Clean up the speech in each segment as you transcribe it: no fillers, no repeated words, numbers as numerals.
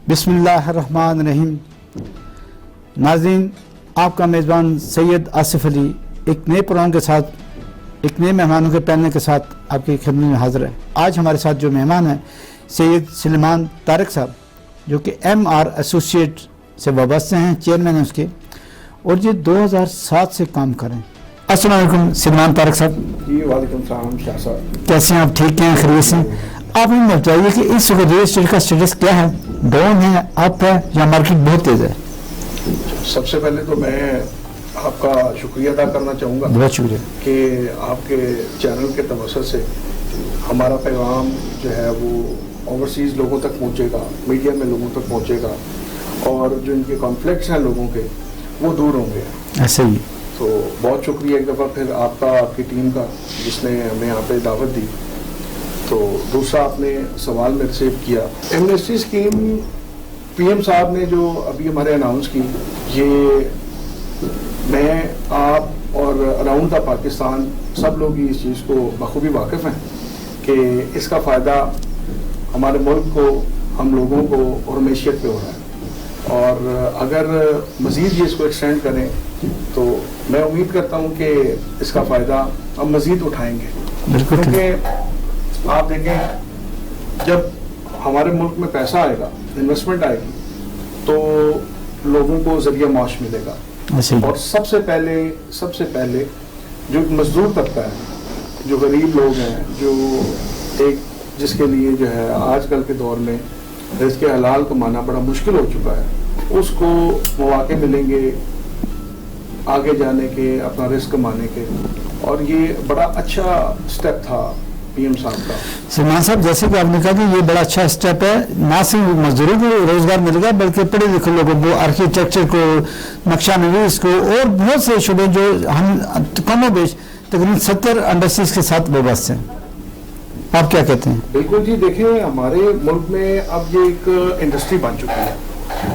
बिस्मिल्लाहिर्रहमानिर्रहीम। नाज़रीन, आपका मेज़बान सैयद आसिफ अली एक नए प्रोग्राम के साथ, एक नए मेहमानों के पैनल के साथ आपकी खिदमत में हाज़िर है। आज हमारे साथ जो मेहमान हैं सैयद सलेमान तारिक साहब, जो कि MR एसोसिएट से वाबस्ते हैं, चेयरमैन हैं उसके, और ये 2007 से काम करें। अस्सलाम वालेकुम सलेमान तारिक साहब। जी वालेकुम सलाम शाह साहब। कैसे हैं आप? ठीक हैं, खैरियत से? आप हमें बताइए कि इस वक्त रियल एस्टेट का स्टेटस क्या है? डाउन है, अप है, या मार्केट बहुत तेज है? सबसे पहले तो मैं आपका शुक्रिया अदा करना चाहूँगा, बहुत शुक्रिया कि आपके चैनल के तवज्जुह से हमारा पैगाम जो है वो ओवरसीज़ लोगों तक पहुँचेगा, मीडिया में लोगों तक पहुँचेगा, और जो इनके कॉन्फ्लिक्ट्स हैं लोगों के वो दूर होंगे। ऐसे ही तो बहुत शुक्रिया एक दफ़ा फिर आपका, आपकी टीम का, जिसने हमें यहाँ पे दावत दी। तो दूसरा आपने सवाल मेरे से किया, एमनेस्टी स्कीम PM साहब ने जो अभी हमारे अनाउंस की, ये मैं, आप और अराउंड द पाकिस्तान सब लोग ही इस चीज़ को बखूबी वाकिफ़ हैं कि इसका फ़ायदा हमारे मुल्क को, हम लोगों को और मैशियत पे हो रहा है। और अगर मज़ीद ये इसको एक्सटेंड करें तो मैं उम्मीद करता हूँ कि इसका फ़ायदा हम मज़ीद उठाएंगे। क्योंकि आप देखें, जब हमारे मुल्क में पैसा आएगा, इन्वेस्टमेंट आएगी, तो लोगों को ज़रिया माश मिलेगा। और सबसे पहले जो मजदूर तबका है, जो गरीब लोग हैं, जो एक जिसके लिए जो है आजकल के दौर में रिज़्क़ हलाल कमाना बड़ा मुश्किल हो चुका है, उसको मौके मिलेंगे आगे जाने के, अपना रिस्क कमाने के। और ये बड़ा अच्छा स्टेप था PM साहब का। सलमान साहब, जैसे कि आपने कहा कि ये बड़ा अच्छा स्टेप है, ना सिर्फ मजदूरों को रोजगार मिलेगा बल्कि पढ़े लिखे लोगों को, आर्किटेक्चर को, नक्शा नवीस को, और बहुत से शुबे जो हम कमो बेश तकरीबन 70 इंडस्ट्रीज के साथ वाबस्ते हैं। आप क्या कहते हैं? बिल्कुल जी, देखें हमारे मुल्क में अब ये एक इंडस्ट्री बन चुकी है।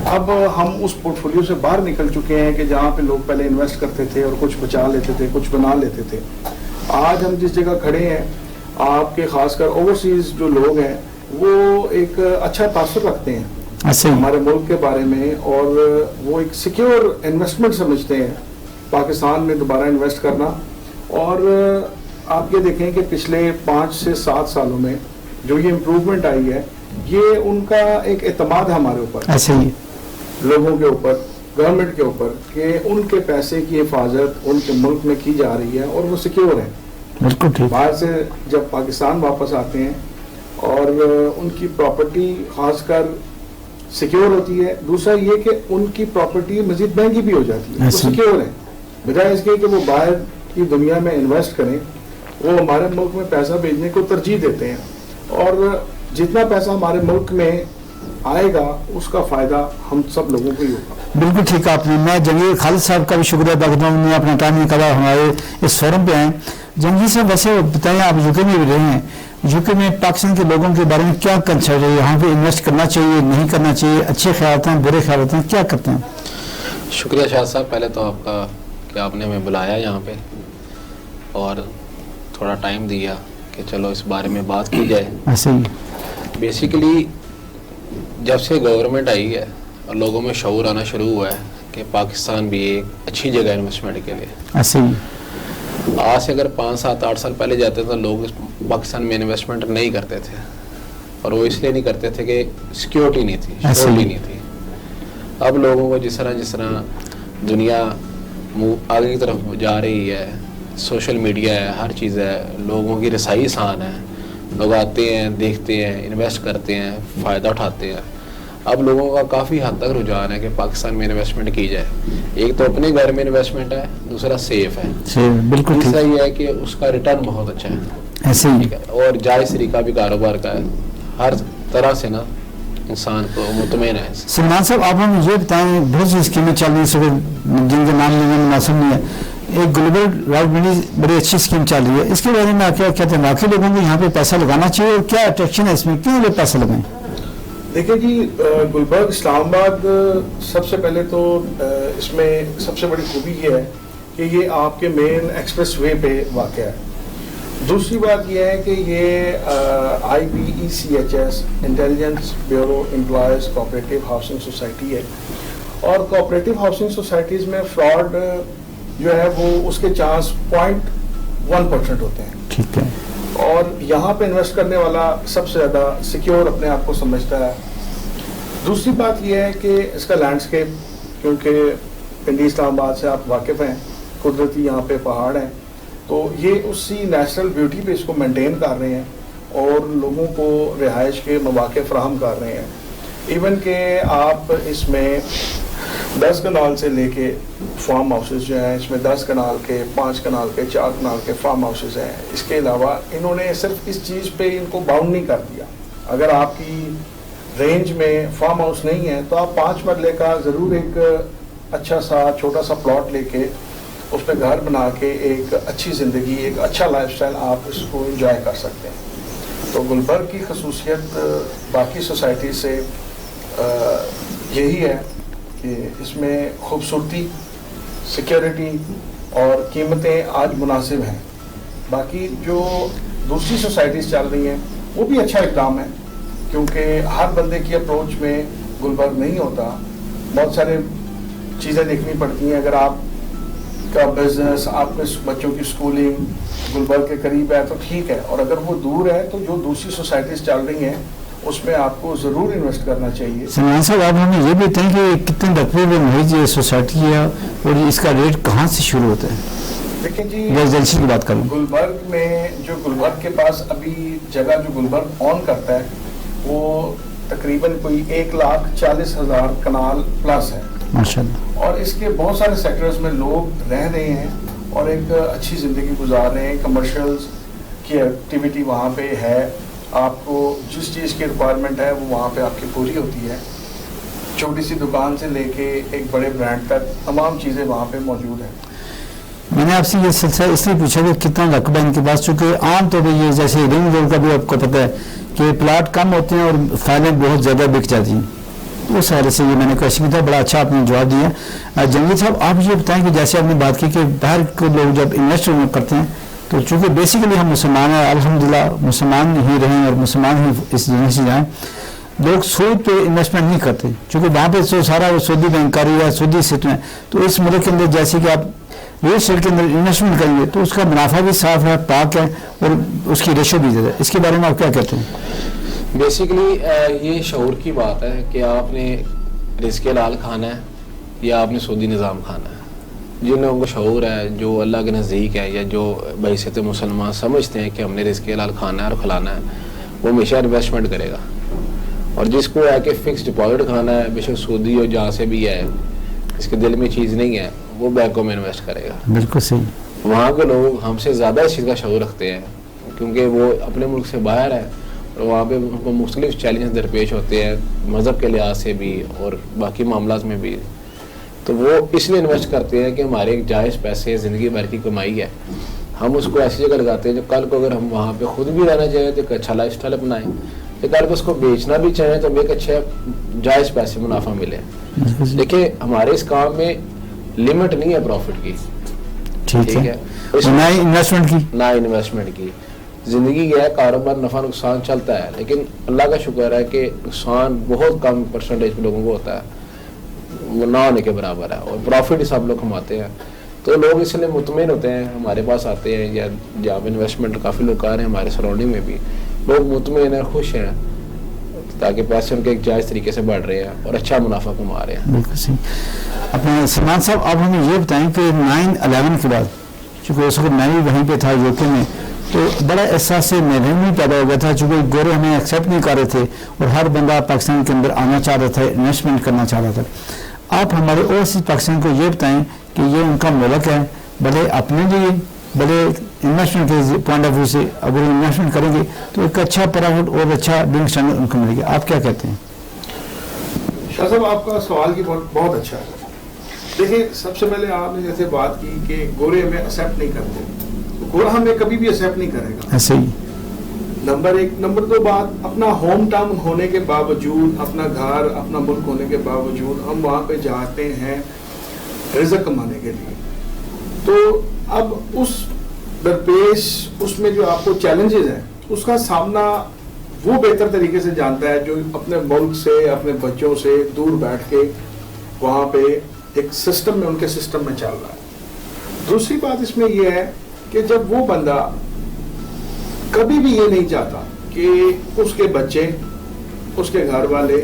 अब हम उस पोर्टफोलियो से बाहर निकल चुके हैं कि जहाँ पे लोग पहले इन्वेस्ट करते थे और कुछ बचा लेते थे, कुछ बना लेते थे। आज हम जिस जगह खड़े हैं, आपके खासकर ओवरसीज जो लोग हैं वो एक अच्छा तासुर रखते हैं हमारे मुल्क के बारे में, और वो एक सिक्योर इन्वेस्टमेंट समझते हैं पाकिस्तान में दोबारा इन्वेस्ट करना। और आप ये देखें कि पिछले 5 से 7 सालों में जो ये इम्प्रूवमेंट आई है, ये उनका एक एतमाद है हमारे ऊपर, ऐसे ही लोगों के ऊपर, गवर्नमेंट के ऊपर, कि उनके पैसे की हिफाजत उनके मुल्क में की जा रही है और वो सिक्योर है। बिल्कुल ठीक। बाहर से जब पाकिस्तान वापस आते हैं और उनकी प्रॉपर्टी खासकर सिक्योर होती है, दूसरा ये कि उनकी प्रॉपर्टी मजीद महंगी भी हो जाती है, वो सिक्योर है। बजाय इसके कि वो बाहर की दुनिया में इन्वेस्ट करें, वो हमारे मुल्क में पैसा भेजने को तरजीह देते हैं। और जितना पैसा हमारे मुल्क में आएगा उसका फ़ायदा हम सब लोगों को ही होगा। बिल्कुल ठीक आपने। मैं जंगीर खालिद साहब का भी शुक्रिया अदा करता हूँ, उन्होंने अपना टाइम निकाला हमारे इस फोरम पे आए। जंगीर साहब, वैसे बताएं, आप UK में भी रहे हैं, UK में पाकिस्तान के लोगों के बारे में क्या कंसर्न है? यहाँ पे इन्वेस्ट करना चाहिए, नहीं करना चाहिए? अच्छे ख्याल हैं, बुरे ख्याल हैं, क्या करते हैं? शुक्रिया शाह साहब, पहले तो आपका कि आपने हमें बुलाया यहाँ पे और थोड़ा टाइम दिया कि चलो इस बारे में बात की जाए। ऐसे ही बेसिकली जब से गवर्नमेंट आई है और लोगों में शऊर आना शुरू हुआ है कि पाकिस्तान भी एक अच्छी जगह इन्वेस्टमेंट के लिए, ऐसे ही आज से अगर 5, 7, 8 साल पहले जाते तो लोग पाकिस्तान में इन्वेस्टमेंट नहीं करते थे। और वो इसलिए नहीं करते थे कि सिक्योरिटी नहीं थी, सिक्योरिटी नहीं थी। अब लोगों को जिस तरह दुनिया आगे की तरफ जा रही है, सोशल मीडिया है, हर चीज़ है, लोगों की रसाई आसान है, लोग आते हैं, देखते हैं, इन्वेस्ट करते हैं, फ़ायदा उठाते हैं। अब लोगों का काफ़ी हद तक रुझान है कि पाकिस्तान में इन्वेस्टमेंट की जाए। एक तो अपने घर में इन्वेस्टमेंट है, दूसरा सेफ है, बिल्कुल तीसरा ये है कि उसका रिटर्न बहुत अच्छा है, ऐसे ही और जायज़ तरीका भी कारोबार का है। हर तरह से ना इंसान को मुतमईन है। सलमान साहब, आप हमें ये बताएं, बहुत सी स्कीमें चल रही हैं जिनके नाम लेना मुनासिब नहीं है। एक ग्लोबल राइट बड़ी अच्छी स्कीम चल रही है, इसके बारे में आप क्या कहते हैं? बाकी लोगों को यहाँ पे पैसा लगाना चाहिए और क्या अट्रैक्शन है इसमें, क्यों लोग पैसा लगाएं? देखिए जी, गुलबर्ग इस्लामाबाद, सबसे पहले तो इसमें सबसे बड़ी खूबी ये है कि ये आपके मेन एक्सप्रेस वे पे वाक़ है। दूसरी बात यह है कि ये IBECHS intelligence bureau employees cooperative housing society है, और कोऑपरेटिव हाउसिंग सोसाइटीज़ में फ्रॉड जो है वो उसके चांस 0.1% होते हैं। ठीक है। और यहाँ पे इन्वेस्ट करने वाला सबसे ज़्यादा सिक्योर अपने आप को समझता है। दूसरी बात यह है कि इसका लैंडस्केप, क्योंकि पिंडी इस्लामाबाद से आप वाकिफ़ हैं, कुदरती यहाँ पे पहाड़ हैं, तो ये उसी नेचुरल ब्यूटी पे इसको मेंटेन कर रहे हैं और लोगों को रिहाइश के मौके फराहम कर रहे हैं। इवन के आप इसमें 10 कनाल से लेके फार्म हाउसेस जो हैं, इसमें 10 कनाल के, 5 कनाल के, 4 कनाल के फार्म हाउसेस हैं। इसके अलावा इन्होंने सिर्फ इस चीज़ पे इनको बाउंड नहीं कर दिया। अगर आपकी रेंज में फार्म हाउस नहीं है तो आप 5 मरले का ज़रूर एक अच्छा सा छोटा सा प्लॉट लेके उस पर घर बना के एक अच्छी ज़िंदगी, एक अच्छा लाइफस्टाइल आप इसको एंजॉय कर सकते हैं। तो गुलबर्ग की खसूसियत बाकी सोसाइटी से यही है कि इसमें खूबसूरती, सिक्योरिटी और कीमतें आज मुनासिब हैं। बाकी जो दूसरी सोसाइटीज़ चल रही हैं वो भी अच्छा इक़दाम है, क्योंकि हर बंदे की अप्रोच में गुलबर्ग नहीं होता, बहुत सारे चीज़ें देखनी पड़ती हैं। अगर आप का बिजनेस, आपके बच्चों की स्कूलिंग गुलबर्ग के करीब है तो ठीक है, और अगर वो दूर है तो जो दूसरी सोसाइटीज़ चल रही हैं उसमें आपको ज़रूर इन्वेस्ट करना चाहिए। सलमान साहब, आप हमें ये भी बताएं कि कितने रकबे में महज ये सोसाइटी है और इसका रेट कहाँ से शुरू होता है? देखिए जी, रेजिडेंसी की बात करूँ, गुलबर्ग में जो गुलबर्ग के पास अभी जगह जो गुलबर्ग ऑन करता है वो तकरीबन कोई 1,40,000 कनाल प्लस है माशाल्लाह, और इसके बहुत सारे सेक्टर्स में लोग रह रहे हैं और एक अच्छी ज़िंदगी गुजार रहे हैं। कमर्शियल्स की एक्टिविटी वहाँ पे है, आपको जिस चीज़ की रिक्वायरमेंट है वो वहाँ पे आपकी पूरी होती है। छोटी सी दुकान से लेके एक बड़े ब्रांड तक तमाम चीज़ें वहाँ पे मौजूद हैं। मैंने आपसे ये सिलसिला इसलिए पूछा कि कितना रकबा इनके पास, चूँकि आम तौर पर ये जैसे रिंग रोड का भी आपको पता है कि प्लाट कम होते हैं और फाइलें बहुत ज़्यादा बिक जाती हैं, वो सारे से ये मैंने क्वेश्चन किया। बड़ा अच्छा आपने जवाब दिया। जंगली साहब, आप ये बताएं कि जैसे आपने बात की कि बाहर के लोग जब इन्वेस्ट करते हैं तो चूँकि बेसिकली हम मुसलमान हैं, अल्हम्दुलिल्लाह मुसलमान ही रहें और मुसलमान ही इस दुनिया से जाएँ, लोग सूद पे इन्वेस्टमेंट नहीं करते, चूँकि वहाँ पे तो सारा वो सऊदी बैंकारी है, सऊदी सिस्टम है। तो इस मुल्क के अंदर जैसे कि आप रियल एस्टेट के अंदर इन्वेस्टमेंट करेंगे तो उसका मुनाफा भी साफ है, पाक है और उसकी रेशो भी ज़्यादा है। इसके बारे में आप क्या कहते हैं? बेसिकली ये शऊर की बात है कि आपने रिज़्क़ हलाल खाना है या आपने सऊदी निज़ाम खाना है। जिन लोगों को शऊर है, जो अल्लाह के नज़दीक है या जो बहैसियत मुसलमान समझते हैं कि हमने रिज़्क़ हलाल खाना है और खिलाना है, वो हमेशा इन्वेस्टमेंट करेगा। और जिसको है कि फ़िक्स डिपॉजिट खाना है, बेशक सऊदी और जहाँ से भी है, इसके दिल में चीज़ नहीं है, वो बैंकों में इन्वेस्ट करेगा। बिल्कुल सही। वहाँ के लोग हमसे ज़्यादा इस चीज़ का शऊर रखते हैं, क्योंकि वो अपने मुल्क से बाहर है और वहाँ पे उनको मुख्तलिफ चैलेंज दरपेश होते हैं, मज़हब के लिहाज से भी और बाकी मामलात में भी। तो वो इसलिए इन्वेस्ट करते हैं कि हमारे एक जायज़ पैसे, ज़िंदगी भर की कमाई है, हम उसको ऐसी जगह लगाते हैं जो कल को अगर हम वहाँ पे खुद भी रहना चाहें तो एक अच्छा लाइफ स्टाइल अपनाएं, तो कल को उसको बेचना भी चाहें तो एक अच्छा जायज़ पैसे मुनाफा मिले। देखिए, हमारे इस काम में लिमिट नहीं है प्रॉफिट की, ठीक है, ना इन्वेस्टमेंट की ज़िंदगी है, कारोबार नफ़ा नुकसान चलता है, लेकिन अल्लाह का शुक्र है कि नुकसान बहुत कम परसेंटेज पे लोगों को होता है, वो ना होने के बराबर है, और प्रॉफिट ही सब लोग कमाते हैं। तो लोग इसलिए मुतमईन होते हैं, हमारे पास आते हैं, या जहाँ पे इन्वेस्टमेंट काफ़ी लोग कर रहे हैं, हमारे सराउंडिंग में भी लोग मुतमईन हैं, खुश हैं, ताकि पैसे उनके एक जायज़ तरीके से बढ़ रहे हैं और अच्छा मुनाफा कमा रहे हैं। बिल्कुल सही। अपने सलमान साहब, अब हमें ये बताएं कि 9/11 के बाद, चूँकि उस वक्त मैं भी वहीं पे था यूके में, तो बड़ा एहसास महरूमी पैदा हो गया था, चूँकि गोरे हमें एक्सेप्ट नहीं कर रहे थे और हर बंदा पाकिस्तान के अंदर आना चाह रहा था, इन्वेस्टमेंट करना चाह रहा था। आप हमारे ओवरसीज पाकिस्तान को ये बताएं कि ये उनका मुल्क है, बड़े अपने लिए बड़े इन्वेस्टमेंट के पॉइंट ऑफ व्यू से अगर इन्वेस्टमेंट करेंगे तो एक अच्छा प्रॉफिट और अच्छा लिविंग स्टैंडर्ड उनको मिलेगा। आप क्या कहते हैं? शाह साहब, आपका सवाल की बहुत अच्छा है। देखिए, सबसे पहले आपने जैसे बात की कि गोरे हमें एक्सेप्ट नहीं करते, तो गोरा हमें कभी भी एक्सेप्ट नहीं करेगा, ऐसे ही। नंबर 1। नंबर 2 बात, अपना होम टाउन होने के बावजूद, अपना घर, अपना मुल्क होने के बावजूद हम वहाँ पे जाते हैं रिज़्क़ कमाने के लिए। तो अब उस درپیش اس میں جو آپ کو چیلنجز ہیں اس کا سامنا وہ بہتر طریقے سے جانتا ہے جو اپنے ملک سے اپنے بچوں سے دور بیٹھ کے وہاں پہ ایک سسٹم میں ان کے سسٹم میں چل رہا ہے. دوسری بات اس میں یہ ہے کہ جب وہ بندہ کبھی بھی یہ نہیں چاہتا کہ اس کے بچے اس کے گھر والے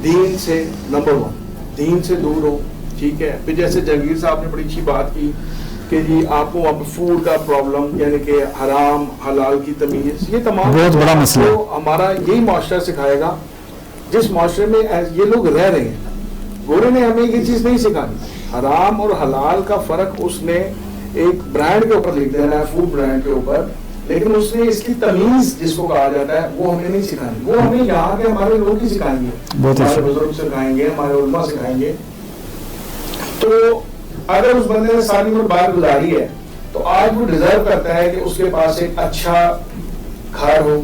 دین سے نمبر 1 دین سے دور ہو, ٹھیک ہے. پھر جیسے جہانگیر صاحب نے بڑی اچھی بات کی کہ جی آپ کو وہاں پہ فوڈ کا پرابلم یعنی کہ حرام حلال کی تمیز, یہ تمام بہت بڑا مسئلہ ہے. ہمارا یہی معاشرہ سکھائے گا جس معاشرے میں یہ لوگ رہ رہے ہیں. گورے نے ہمیں یہ چیز نہیں سکھانی. حرام اور حلال کا فرق اس نے ایک برانڈ کے اوپر لکھ دینا ہے, فوڈ برانڈ کے اوپر, لیکن اس نے اس کی تمیز جس کو کہا جاتا ہے وہ ہمیں نہیں سکھانی. وہ ہمیں یہاں کے ہمارے لوگ ہی سکھائیں گے, ہمارے بزرگ سکھائیں گے, ہمارے علماء سکھائیں گے. تو اگر اس بندے نے ساری عمر باہر گزاری ہے تو آج وہ ڈیزرو کرتا ہے کہ اس کے پاس ایک اچھا گھر ہو,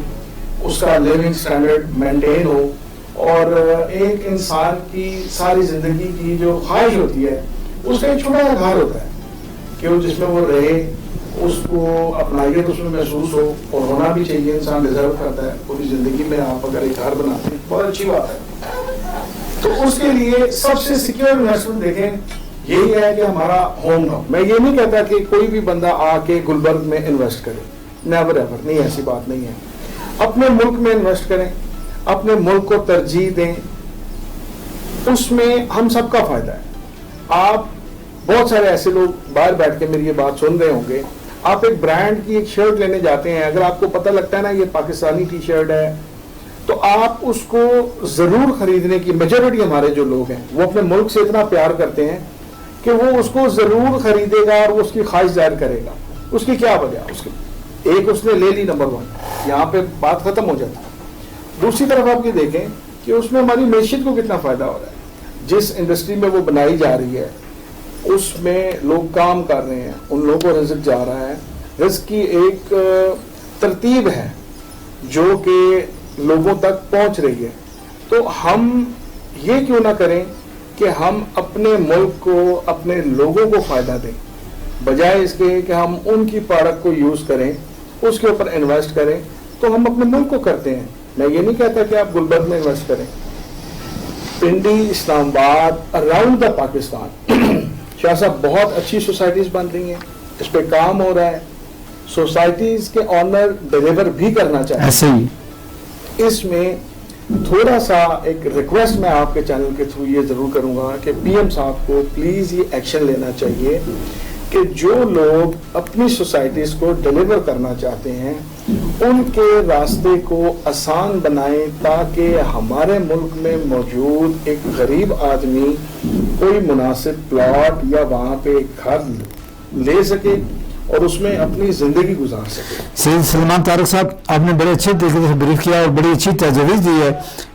اس کا لیونگ سٹینڈرڈ مینٹین ہو, اور ایک انسان کی ساری زندگی کی جو خواہش ہوتی ہے اس کا ایک چھوٹا سا گھر ہوتا ہے کہ وہ جس میں وہ رہے, اس کو اپنائیت اس میں محسوس ہو, اور ہونا بھی چاہیے. انسان ڈیزرو کرتا ہے پوری زندگی میں. آپ اگر ایک گھر بناتے ہیں بہت اچھی بات ہے. تو اس کے لیے سب سے سیکیور انویسٹمنٹ دیکھیں یہی ہے کہ ہمارا ہوم گراؤنڈ. میں یہ نہیں کہتا کہ کوئی بھی بندہ آ کے گلبرگ میں انویسٹ کرے, نیور ایور, نہیں, ایسی بات نہیں ہے. اپنے ملک میں انویسٹ کریں, اپنے ملک کو ترجیح دیں, اس میں ہم سب کا فائدہ ہے. آپ بہت سارے ایسے لوگ باہر بیٹھ کے میری یہ بات سن رہے ہوں گے, آپ ایک برانڈ کی ایک شرٹ لینے جاتے ہیں, اگر آپ کو پتہ لگتا ہے نا یہ پاکستانی ٹی شرٹ ہے تو آپ اس کو ضرور خریدنے کی, میجورٹی ہمارے جو لوگ ہیں وہ اپنے ملک سے اتنا پیار کرتے ہیں کہ وہ اس کو ضرور خریدے گا اور وہ اس کی خواہش ظاہر کرے گا. اس کی کیا وجہ, اس کی ایک اس نے لے لی نمبر 1, یہاں پہ بات ختم ہو جاتی ہے. دوسری طرف آپ یہ دیکھیں کہ اس میں ہماری معیشت کو کتنا فائدہ ہو رہا ہے. جس انڈسٹری میں وہ بنائی جا رہی ہے اس میں لوگ کام کر رہے ہیں, ان لوگوں کو رزق جا رہا ہے. رزق کی ایک ترتیب ہے جو کہ لوگوں تک پہنچ رہی ہے. تو ہم یہ کیوں نہ کریں کہ ہم اپنے ملک کو, اپنے لوگوں کو فائدہ دیں, بجائے اس کے کہ ہم ان کی پروڈکٹ کو یوز کریں, اس کے اوپر انویسٹ کریں. تو ہم اپنے ملک کو کرتے ہیں. میں یہ نہیں کہتا کہ آپ گلبرگ میں انویسٹ کریں. پنڈی, اسلام آباد, اراؤنڈ دا پاکستان شاہ صاحب بہت اچھی سوسائٹیز بن رہی ہیں, اس پہ کام ہو رہا ہے. سوسائٹیز کے آنر ڈیلیور بھی کرنا چاہتے ایسے ہی. اس میں تھوڑا سا ایک ریکویسٹ میں آپ کے چینل کے تھرو یہ ضرور کروں گا کہ پی ایم صاحب کو پلیز یہ ایکشن لینا چاہیے کہ جو لوگ اپنی سوسائٹیز کو ڈیلیور کرنا چاہتے ہیں ان کے راستے کو آسان بنائیں, تاکہ ہمارے ملک میں موجود ایک غریب آدمی کوئی مناسب پلاٹ یا وہاں پہ گھر لے سکے اور اس میں اپنی زندگی گزار سکے. سید سلمان طارق صاحب, آپ نے بڑے اچھے طریقے سے بریف کیا اور بڑی اچھی تجویز دی ہے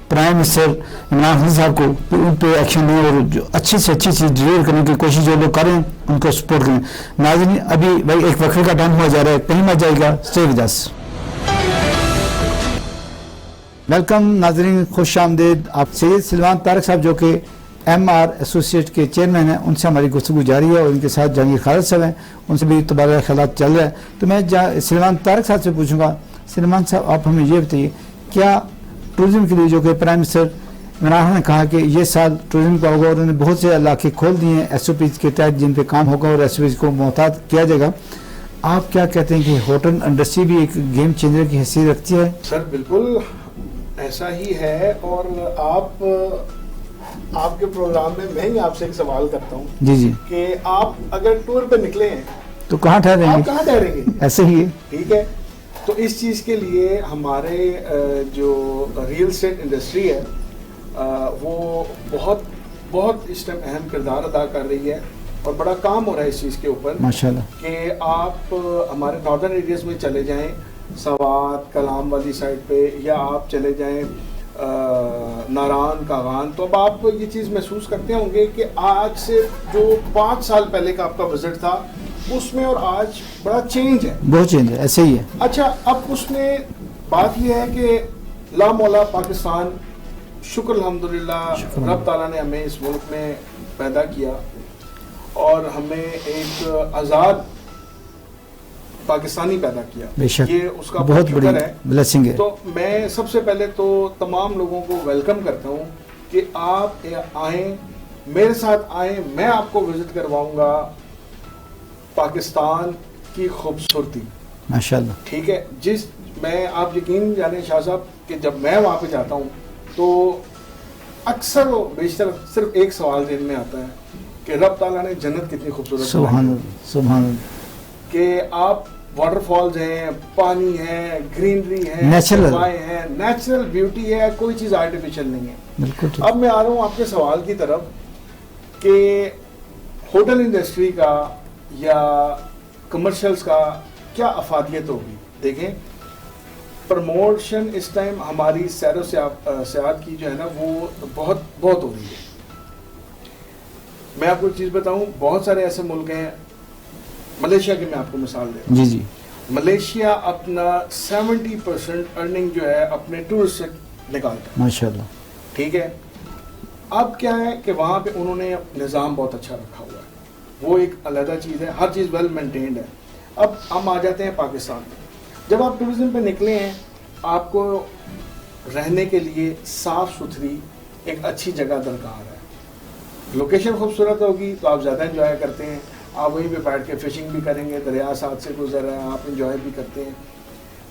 پرائم منسٹر عمران خان صاحب کو کہ ان پہ ایکشن لیں اور جو اچھی سے اچھی چیز ڈلیور کرنے کی کوشش جو لوگ کریں ان کو سپورٹ کریں. ناظرین, ابھی بھائی ایک وقفے کا ٹائم ہوا جا رہا ہے, کہیں مت جائے گا, اسٹے ود اس. ویلکم ناظرین, خوش آمدید. آپ سید سلمان طارق صاحب جو کہ ایم آر ایسوسیٹ کے چیئرمین ہیں, ان سے ہماری گفتگو جاری ہے, اور ان کے ساتھ جہانگیر خالد صاحب ہیں, ان سے بھی تبادلہ خیالات چل رہا ہے. تو میں سلمان طارق صاحب سے پوچھوں گا, سلمان صاحب آپ ہمیں یہ بتائیے, کیا ٹورزم کے لیے جو کہ پرائم منسٹر عمران خان نے کہا کہ یہ سال ٹورزم کا ہوگا, اور انہوں نے بہت سے علاقے کھول دیے ہیں ایس او پیز کے تحت جن پہ کام ہوگا اور ایس او پیز کو محتاط کیا جائے گا, آپ کیا کہتے ہیں کہ ہوٹل انڈسٹری بھی ایک گیم چینجر کی حیثیت رکھتی ہے؟ سر بالکل ایسا ہی ہے, اور آپ کے پروگرام میں میں ہی آپ سے ایک سوال کرتا ہوں جی جی کہ آپ اگر ٹور پہ نکلے ہیں تو کہاں ٹھہریں گے؟ آپ کہاں ٹھہریں گے؟ ایسے ہی ہے, ٹھیک ہے. تو اس چیز کے لیے ہمارے جو ریئل اسٹیٹ انڈسٹری ہے وہ بہت بہت اس ٹائم اہم کردار ادا کر رہی ہے, اور بڑا کام ہو رہا ہے اس چیز کے اوپر ماشاءاللہ, کہ آپ ہمارے ناردرن ایریاز میں چلے جائیں, سوات, کلام والی سائڈ پہ, یا آپ چلے جائیں ناران, کاغان, تو اب آپ یہ چیز محسوس کرتے ہوں گے کہ آج سے جو 5 سال پہلے کا آپ کا وزٹ تھا اس میں اور آج بڑا چینج ہے, بہت چینج ہے, ایسے ہی ہے. اچھا, اب اس میں بات یہ ہے کہ لا مولا پاکستان, شکر الحمدللہ رب تعالیٰ نے ہمیں اس ملک میں پیدا کیا اور ہمیں ایک آزاد پاکستانی پیدا کیا, بے شک یہ اس کا بہت بڑی شکر ہے. بلیسنگ ہے. تو میں سب سے پہلے تو تمام لوگوں کو ویلکم کرتا ہوں کہ آپ آئیں, میرے ساتھ آئیں, میں آپ کو وزٹ کرواؤں گا پاکستان کی خوبصورتی. ماشاءاللہ. ٹھیک ہے, میں آپ یقین جانیں شاہ صاحب کہ جب میں وہاں پہ جاتا ہوں تو اکثر و بیشتر صرف ایک سوال ذہن میں آتا ہے کہ رب تعالیٰ نے جنت کتنی خوبصورت سبحان اللہ, سبحان اللہ. کہ آپ واٹر فالز ہیں, پانی ہے, گرینری ہے, نیچرل ہے, نیچرل بیوٹی ہے, کوئی چیز آرٹیفیشل نہیں ہے. بالکل. اب میں آ رہا ہوں آپ کے سوال کی طرف کہ ہوٹل انڈسٹری کا یا کمرشلز کا کیا افادیت ہوگی. دیکھیں پروموشن اس ٹائم ہماری سیر و سیاحت کی جو ہے نا وہ بہت بہت ہو رہی ہے. میں آپ کو ایک چیز بتاؤں, بہت سارے ایسے ملک ہیں, ملیشیا کی میں آپ کو مثال دے. جی جی. ملیشیا اپنا 70% ارننگ جو ہے اپنے ٹورسٹ سے نکالتا ہے. ماشاءاللہ. ٹھیک ہے, اب کیا ہے کہ وہاں پہ انہوں نے نظام بہت اچھا رکھا ہوا ہے, وہ ایک علیحدہ چیز ہے, ہر چیز ویل مینٹینڈ ہے. اب ہم آ جاتے ہیں پاکستان میں. جب آپ ٹورزم پہ نکلے ہیں, آپ کو رہنے کے لیے صاف ستھری ایک اچھی جگہ درکار ہے. لوکیشن خوبصورت ہوگی تو آپ زیادہ انجوائے کرتے ہیں, آپ وہیں پہ بیٹھ کے فشنگ بھی کریں گے, دریا ساتھ سے گزر رہا ہے, آپ انجوائے بھی کرتے ہیں.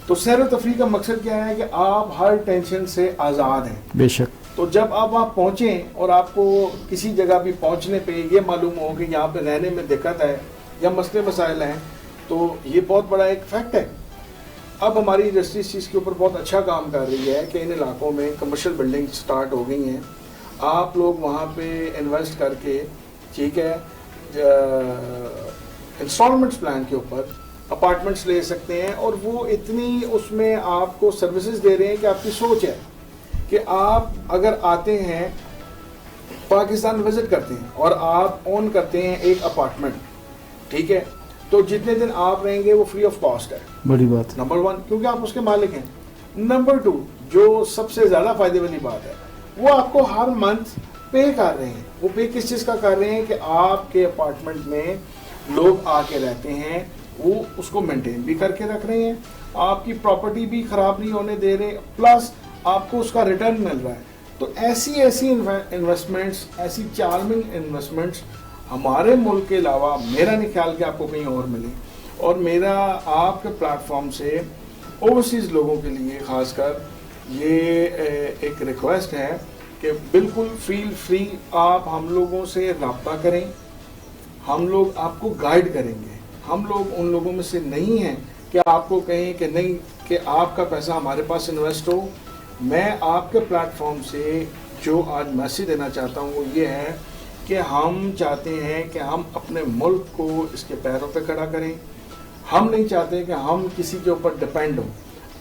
تو سیر و تفریح کا مقصد کیا ہے کہ آپ ہر ٹینشن سے آزاد ہیں. بے شک. تو جب آپ وہاں پہنچیں اور آپ کو کسی جگہ بھی پہنچنے پہ یہ معلوم ہو کہ یہاں پہ رہنے میں دقت ہے یا مسئلے مسائل ہیں, تو یہ بہت بڑا ایک فیکٹ ہے. اب ہماری انڈسٹری اس چیز کے اوپر بہت اچھا کام کر رہی ہے کہ ان علاقوں میں کمرشل بلڈنگ سٹارٹ ہو گئی ہیں. آپ لوگ وہاں پہ انویسٹ کر کے, ٹھیک ہے, انسٹالمنٹس پلان کے اوپر اپارٹمنٹس لے سکتے ہیں, اور وہ اتنی اس میں آپ کو سروسز دے رہے ہیں کہ آپ کی سوچ ہے کہ آپ اگر آتے ہیں پاکستان وزٹ کرتے ہیں اور آپ اون کرتے ہیں ایک اپارٹمنٹ, ٹھیک ہے, تو جتنے دن آپ رہیں گے وہ فری آف کاسٹ ہے. بڑی بات. نمبر 1 کیونکہ آپ اس کے مالک ہیں. نمبر 2 جو سب سے زیادہ فائدے والی بات ہے, وہ آپ کو ہر منتھ پے کر رہے ہیں. وہ پے کس چیز کا کر رہے ہیں کہ آپ کے اپارٹمنٹ میں لوگ آ کے رہتے ہیں, وہ اس کو مینٹین بھی کر کے رکھ رہے ہیں, آپ کی پراپرٹی بھی خراب نہیں ہونے دے رہے, پلس آپ کو اس کا ریٹرن مل رہا ہے. تو ایسی انویسٹمنٹس, ایسی چارمنگ انویسٹمنٹس ہمارے ملک کے علاوہ میرا نہیں خیال کہ آپ کو کہیں اور ملے. اور میرا آپ کے پلیٹ فارم سے اوورسیز لوگوں کے لیے خاص کر یہ ایک ریکویسٹ ہے کہ بالکل فیل فری آپ ہم لوگوں سے رابطہ کریں, ہم لوگ آپ کو گائیڈ کریں گے. ہم لوگ ان لوگوں میں سے نہیں ہیں کہ آپ کو کہیں کہ نہیں کہ آپ کا پیسہ ہمارے پاس انویسٹ ہو. میں آپ کے پلیٹ فارم سے جو آج میسیج دینا چاہتا ہوں وہ یہ ہے کہ ہم چاہتے ہیں کہ ہم اپنے ملک کو اس کے پیروں پہ کھڑا کریں. ہم نہیں چاہتے کہ ہم کسی کے اوپر ڈپینڈ ہوں.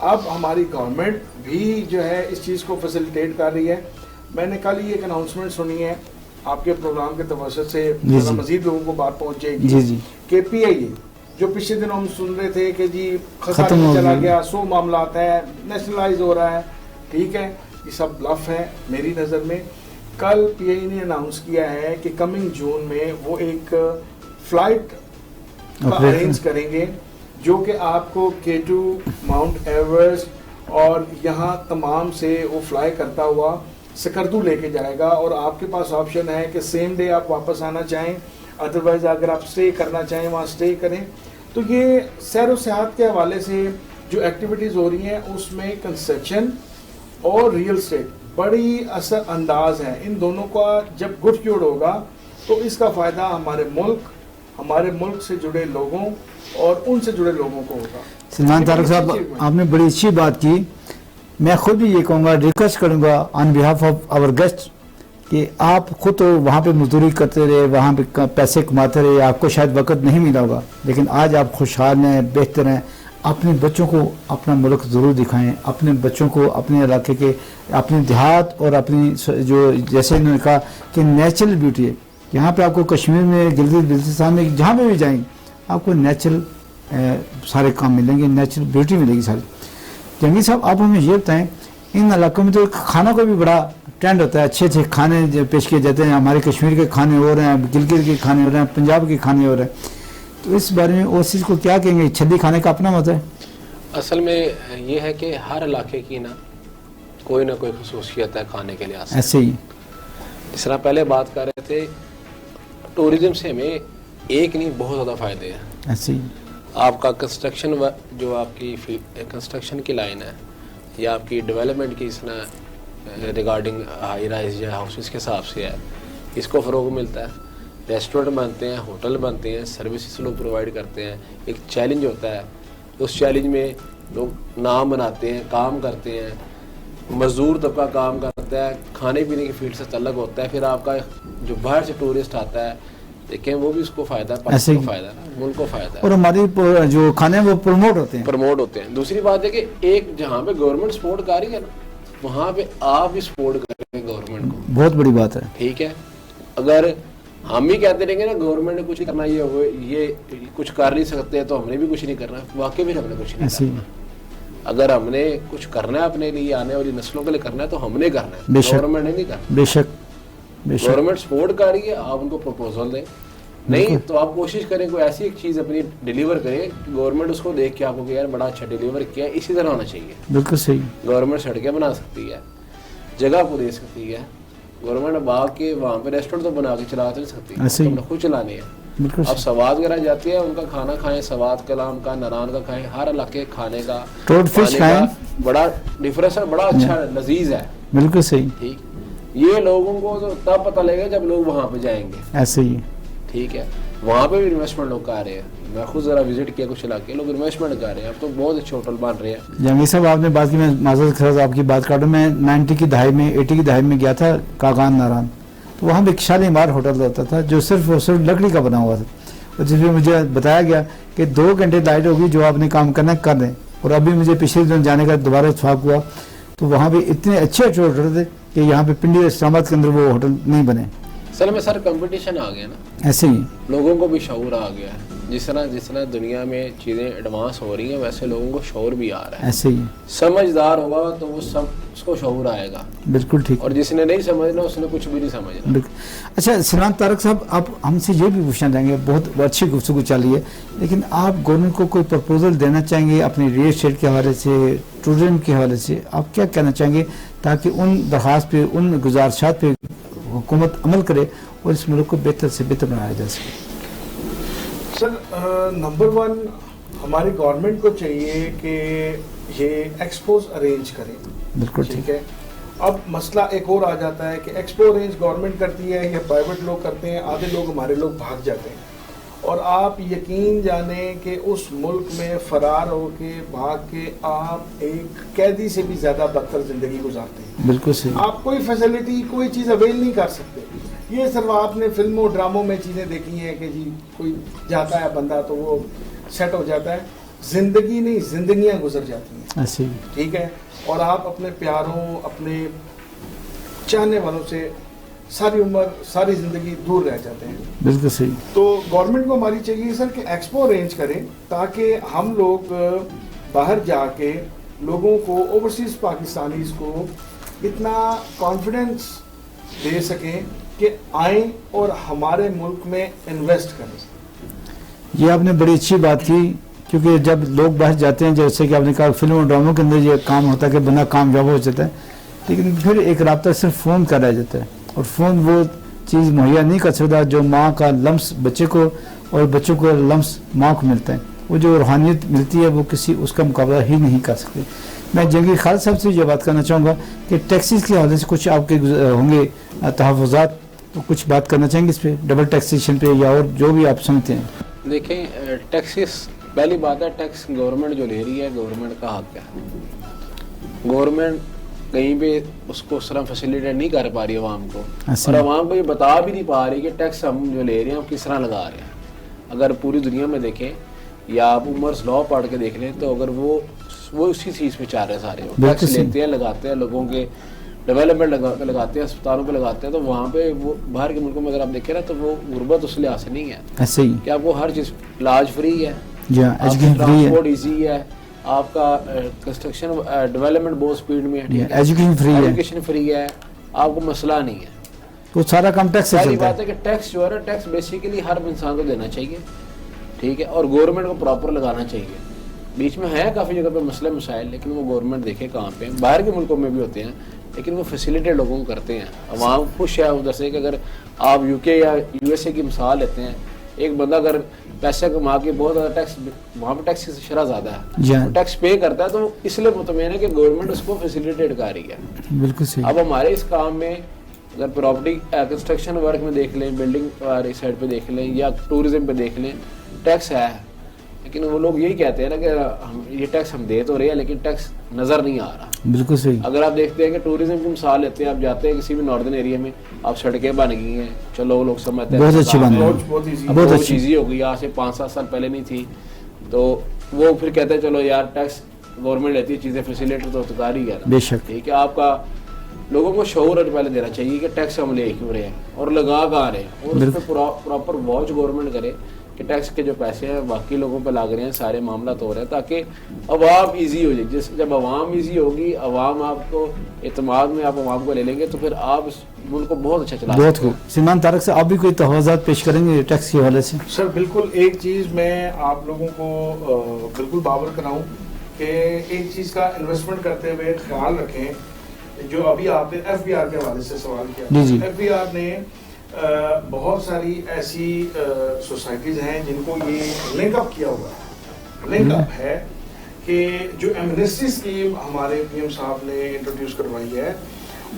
اب ہماری گورنمنٹ بھی جو ہے اس چیز کو فیسیلیٹیٹ کر رہی ہے. میں نے کل ہی ایک اناؤنسمنٹ سنی ہے آپ کے پروگرام کے توسط سے, مزید لوگوں کو بات پہنچ جائے گی کہ پی آئی اے جو پچھلے دنوں ہم سن رہے تھے کہ جی ختم میں چلا گیا, 100 معاملات ہیں, نیشنلائز ہو رہا ہے, ٹھیک ہے, یہ سب بلف ہے میری نظر میں. کل پی آئی نے اناؤنس کیا ہے کہ کمنگ جون میں وہ ایک فلائٹ ارینج کریں گے جو کہ آپ کو K2 ماؤنٹ ایورسٹ اور یہاں تمام سے وہ فلائی کرتا ہوا سکردو لے کے جائے گا, اور آپ کے پاس آپشن ہے کہ سیم ڈے آپ واپس آنا چاہیں, ادروائز اگر آپ اسٹے کرنا چاہیں وہاں اسٹے کریں. تو یہ سیر و سیاحت کے حوالے سے جو ایکٹیویٹیز ہو رہی ہیں اس میں کنسٹرکشن اور ریئل اسٹیٹ بڑی اثر انداز ہے. ان دونوں کا جب گٹھ جوڑ ہوگا تو اس کا فائدہ ہمارے ملک سے جڑے لوگوں اور ان سے جڑے لوگوں کو ہوگا. سلمان طارق صاحب, آپ نے بڑی اچھی بات کی. میں خود بھی یہ کہوں گا, ریکویسٹ کروں گا آن بہاف آف آور گیسٹ کہ آپ خود تو وہاں پہ مزدوری کرتے رہے, وہاں پہ پیسے کماتے رہے, آپ کو شاید وقت نہیں ملا ہوگا, لیکن آج آپ خوشحال ہیں, بہتر ہیں. اپنے بچوں کو اپنا ملک ضرور دکھائیں, اپنے بچوں کو اپنے علاقے کے, اپنے دیہات اور اپنی جو جیسے انہوں نے کہا کہ نیچرل بیوٹی ہے. یہاں پہ آپ کو کشمیر میں, گلگت بلتستان میں, جہاں پہ بھی جائیں آپ کو نیچرل سارے کام ملیں گے, نیچرل بیوٹی ملے گی ساری. جنگی صاحب, آپ ہمیں یہ بتائیں, ان علاقوں میں تو کھانا کا بھی بڑا ٹرینڈ ہوتا ہے, اچھے اچھے کھانے پیش کیے جاتے ہیں. ہمارے کشمیر کے کھانے ہو رہے ہیں, گلگت کے کھانے ہو رہے ہیں, پنجاب کے کھانے ہو رہے ہیں. तो इस बारे में ओवरसीज को क्या कहेंगे? छद्दी खाने का अपना मत है? असल में ये है कि हर इलाके की ना कोई खसूसियत है खाने के लिहाज से। ऐसे ही जिस तरह पहले बात कर रहे थे, टूरिज्म से हमें एक नहीं बहुत ज़्यादा फ़ायदे हैं। ऐसे ही आपका कंस्ट्रक्शन जो आपकी कंस्ट्रक्शन की लाइन है या आपकी डेवलपमेंट की इस तरह रिगार्डिंग हाई राइज या हाउसेस के हिसाब से है, इसको फ़रोग मिलता है। रेस्टोरेंट बनते हैं, होटल बनते हैं, सर्विसेज लोग प्रोवाइड करते हैं। एक चैलेंज होता है, उस चैलेंज में लोग नाम बनाते हैं, काम करते हैं, मजदूर तबका काम करता है, खाने पीने की फील्ड से अलग होता है। फिर आपका जो बाहर से टूरिस्ट आता है, देखें वो भी उसको फ़ायदा है, ऐसे को फ़ायदा है, मुल्क को फ़ायदा है, और हमारी जो खाने वो प्रमोट होते हैं। दूसरी बात है कि एक जहाँ पे गवर्नमेंट सपोर्ट कर रही है ना, वहाँ पे आप भी सपोर्ट करें गवर्नमेंट को, बहुत बड़ी बात है। ठीक है। अगर हम ही कहते रहेंगे ना गवर्नमेंट ने कुछ नहीं करना, ये कुछ कर नहीं सकते, तो हमने भी कुछ नहीं करना। वाकई में हमने कुछ नहीं करना। अगर हमने कुछ करना है अपने लिए, आने वाली नस्लों के लिए करना है, तो हमने करना है, गवर्नमेंट ने नहीं करना। बेशक गवर्नमेंट सपोर्ट कर रही है, आप उनको प्रपोजल दें। नहीं तो आप कोशिश करें कोई ऐसी एक चीज़ अपनी डिलीवर करें, गवर्नमेंट उसको देख के आपको यार बड़ा अच्छा डिलीवर किया, इसी तरह होना चाहिए। बिल्कुल सही। गवर्नमेंट सड़कें बना सकती है, जगह को दे सकती है, गवर्नमेंट बाग के वहाँ पे रेस्टोरेंट तो बना के चला तो नहीं सकती, तो खुद चलाने हैं। अब सवाद वगैरह जाती है, उनका खाना खाएं, सवाद कलाम का, नारायण का खाएं, हर इलाके खाने का बड़ा डिफरेंस है, बड़ा अच्छा लजीज है। बिल्कुल सही। ठीक, ये लोगों को तो तब पता लगेगा जब लोग वहाँ पे जाएंगे। ऐसे ही ठीक है, वहाँ पे भी इन्वेस्टमेंट लोग कर रहे हैं। मैं खुद ज़रा विजिट किया कुछ इलाके, लोग इन्वेस्टमेंट कर रहे हैं। अब तो बहुत अच्छे होटल बन रहे हैं। जहांगीर साहब आपने बात की, मैं माज़रत के साथ आपकी बात काटूँ, मैं 90 की दहाई में 80 की दहाई में गया था कागान नारायण, तो वहाँ पे एक शालीमार होटल होता था जो सिर्फ और सिर्फ लकड़ी का बना हुआ था, और जिसमें मुझे बताया गया कि 2 घंटे लाइट होगी, जो आपने काम करना है कर दें। और अभी मुझे पिछले दिन जाने का दोबारा इत्तेफाक हुआ, तो वहाँ पे इतने अच्छे अच्छे होटल थे कि यहाँ पे पिंडी इस्लामाबाद के अंदर वो होटल नहीं बने। असल में सर कंपटीशन आ गया ना, ऐसे ही लोगों को भी शऊर आ गया है। जिस तरह दुनिया में चीज़ें एडवांस हो रही हैं, वैसे लोगों को शऊर भी आ रहा है। ऐसे ही समझदार होगा तो वो सब उसको शऊर आएगा। बिल्कुल ठीक। और जिसने नहीं समझना उसने कुछ भी नहीं समझना। अच्छा सलमान तारक साहब, आप हमसे ये भी पूछना चाहेंगे, बहुत अच्छी गुफ्तगू चल रही है, लेकिन आप गवर्नमेंट को कोई प्रपोजल देना चाहेंगे अपने रियल एस्टेट के हवाले से, टूरिज्म के हवाले से? आप क्या कहना चाहेंगे ताकि उन दरख्वास्त पे, उन गुजारिशात पे हुकूमत अमल करे और इस मुल्क को बेहतर से बेहतर बनाया जा सके? सर, नंबर 1 हमारी गवर्नमेंट को चाहिए कि ये एक्सपोज अरेंज करें। बिल्कुल ठीक है। अब मसला एक और आ जाता है कि एक्सपो अरेंज गवर्नमेंट करती है या प्राइवेट लोग करते हैं, आधे लोग हमारे लोग भाग जाते हैं, और आप यकीन जाने कि उस मुल्क में फरार होके भाग के आप एक कैदी से भी ज़्यादा बदतर ज़िंदगी गुजारते हैं। बिल्कुल सही। आप कोई फैसिलिटी, कोई चीज़ अवेल नहीं कर सकते। ये सिर्फ आपने फिल्मों ड्रामों में चीज़ें देखी हैं कि जी कोई जाता है बंदा तो वो सेट हो जाता है। ज़िंदगी नहीं, ज़िंदगियाँ गुजर जाती हैं। ऐसे ही। ठीक है। और आप अपने प्यारों, अपने चाहने वालों से सारी उम्र, सारी ज़िंदगी दूर रह जाते हैं। बिल्कुल सही। तो गवर्नमेंट को हमारी चाहिए सर कि एक्सपो अरेंज करें, ताकि हम लोग बाहर जाके लोगों को, ओवरसीज़ पाकिस्तानीज़ को इतना कॉन्फिडेंस दे सकें कि आएँ और हमारे मुल्क में इन्वेस्ट करें। ये आपने बड़ी अच्छी बात की, क्योंकि जब लोग बाहर जाते हैं, जैसे कि आपने कहा फिल्म और ड्रामों के अंदर ये काम होता है कि बंदा कामयाब हो जाता है, लेकिन फिर एक रब्ता सिर्फ फ़ोन का रह जाता है, और फ़ोन वो चीज़ मुहैया नहीं कर सकता जो माँ का लम्स बच्चे को और बच्चों को लम्स माँ को मिलता है। वो जो रूहानियत मिलती है वो किसी उसका मुकाबला ही नहीं कर सकती। मैं जंगीर खालिद साहब से ये बात करना चाहूँगा कि टैक्सीज के हवाले से कुछ आपके होंगे तहफ़्फ़ुज़ात, तो कुछ बात करना चाहेंगे इस पर, डबल टैक्सेशन पे, या और जो भी आप समझते हैं? देखें, टैक्सेस, पहली बात है टैक्स गवर्नमेंट जो ले रही है, गवर्नमेंट का हक है। गवर्नमेंट कहीं पे उसको उस तरह फैसिलिटेट नहीं कर पा रही है आवाम को, और आवाम को ये बता भी नहीं पा रही कि टैक्स हम जो ले रहे हैं हम किस तरह लगा रहे हैं। अगर पूरी दुनिया में देखें या आप उमर्स लॉ पढ़ के देख लें, तो अगर वो उसी चीज़ पे चाह रहे हैं सारे, टैक्स लेते हैं, लगाते हैं, लोगों के डेवलपमेंट लगाते हैं, अस्पतालों पे लगाते हैं, तो वहाँ पे वो बाहर के मुल्कों में अगर आप देखें ना, तो वो गुर्बत उस लिहाज से नहीं है। ऐसे ही कि आपको हर चीज़, इलाज फ्री है, ट्रांसपोर्ट ईजी है, आपका कंस्ट्रक्शन डेवलपमेंट बहुत स्पीड में है, एजुकेशन फ्री है, आपको मसला नहीं है। तो सारा काम टैक्स से चलता है। बात है कि टैक्स जो है ना, टैक्स बेसिकली हर इंसान को देना चाहिए। ٹھیک ہے, اور گورنمنٹ کو پراپر لگانا چاہیے. بیچ میں ہے کافی جگہ پہ مسئلے مسائل, لیکن وہ گورنمنٹ دیکھے کہاں پہ, باہر کے ملکوں میں بھی ہوتے ہیں لیکن وہ فیسیلیٹیٹ لوگوں کو کرتے ہیں. عوام خوش ہے ادھر سے کہ اگر آپ یو کے یا یو ایس اے کی مثال لیتے ہیں, ایک بندہ اگر پیسہ کما کے بہت زیادہ ٹیکس, وہاں پہ ٹیکس کی شرح زیادہ ہے, ٹیکس پے کرتا ہے, تو وہ اس لیے مطمئن ہے کہ گورنمنٹ اس کو فیسیلیٹیٹ کر رہی ہے. بالکل صحیح. اب ہمارے اس کام میں اگر پراپرٹی کنسٹرکشن ورک میں دیکھ لیں, بلڈنگ والی سائڈ پہ دیکھ لیں, یا ٹورزم پہ دیکھ لیں, ٹیکس ہے, لیکن وہ لوگ یہی کہتے ہیں نا کہ ہم یہ ٹیکس ہم دے تو رہے ہیں لیکن ٹیکس نظر نہیں آ رہا. بالکل صحیح. اگر آپ دیکھتے ہیں کہ ٹوریزم کی مثال لیتے ہیں, آپ جاتے ہیں کسی بھی ناردرن ایریا میں, آپ سڑکیں بن گئی ہیں, چلو لوگ سمجھتے ہیں بہت اچھی بن گئی, بہت اچھی ایزی ہو گئی, آج سے 5-7 سال پہلے نہیں تھی, تو وہ پھر کہتے ہیں چلو یار ٹیکس گورنمنٹ لیتی ہے, چیزیں فیسیلیٹر تو اتار ہی ہے. بے شک. ٹھیک ہے, آپ کا لوگوں کو شعور پہلے دینا چاہیے کہ ٹیکس ہم لے کیوں رہے ہیں اور لگا کہاں رہے ہیں, اور اس پہ پراپر واچ گورنمنٹ کرے کہ ٹیکس کے جو پیسے ہیں باقی لوگوں پہ لگ رہے ہیں, سارے معاملات ہو رہے ہیں, تاکہ عوام ایزی ہو جائے. جب عوام ایزی ہوگی, عوام آپ کو اعتماد میں آپ عوام کو لے لیں گے, تو پھر آپ اس ملک کو بہت اچھا چلا بہت خوب. سلمان طارق سے آپ بھی کوئی تحفظات پیش کریں گے ٹیکس کے حوالے سے؟ سر بالکل, ایک چیز میں آپ لوگوں کو بالکل باور کراؤں کہ ایک چیز کا انویسٹمنٹ کرتے ہوئے خیال رکھیں, جو ابھی آپ نے ایف بی آر کے حوالے سے سوال کیا. ایف بی آر نے بہت ساری ایسی سوسائٹیز ہیں جن کو یہ لنک اپ کیا ہوا ہے. لنک اپ ہے کہ جو ایمنسٹی اسکیم ہمارے پی ایم صاحب نے انٹروڈیوس کروائی ہے,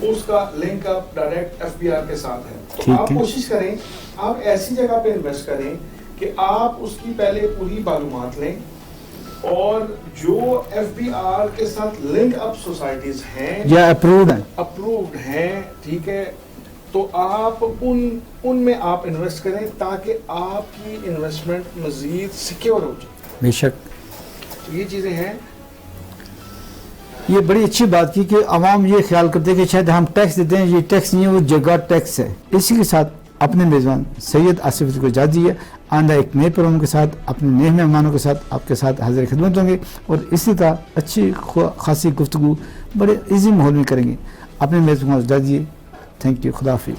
اس کا link up direct F B R کے ساتھ ہے. تو آپ کوشش کریں, آپ ایسی جگہ پہ انویسٹ کریں کہ آپ اس کی پہلے پوری معلومات لیں, اور جو ایف بی آر کے ساتھ لنک اپ سوسائٹیز ہیں یا اپرووڈ ہیں, ٹھیک ہے, تو آپ ان میں آپ انویسٹ کریں تاکہ آپ کی انویسٹمنٹ مزید سیکیور ہو جائے. بے شک. یہ چیزیں ہیں. یہ بڑی اچھی بات کی کہ عوام یہ خیال کرتے کہ شاید ہم ٹیکس دیتے ہیں, یہ ٹیکس نہیں ہے, وہ جگہ ٹیکس ہے. اسی کے ساتھ اپنے میزبان سید آصف علی کو اجازت دیجیے. آئندہ ایک نئے پروگرام کے ساتھ اپنے نئے مہمانوں کے ساتھ آپ کے ساتھ حاضر خدمت ہوں گے, اور اسی طرح اچھی خاصی گفتگو بڑے ایزی ماحول میں کریں گے. اپنے میزبان کو اجازت دیجیے. Thank you. خدا حافظ.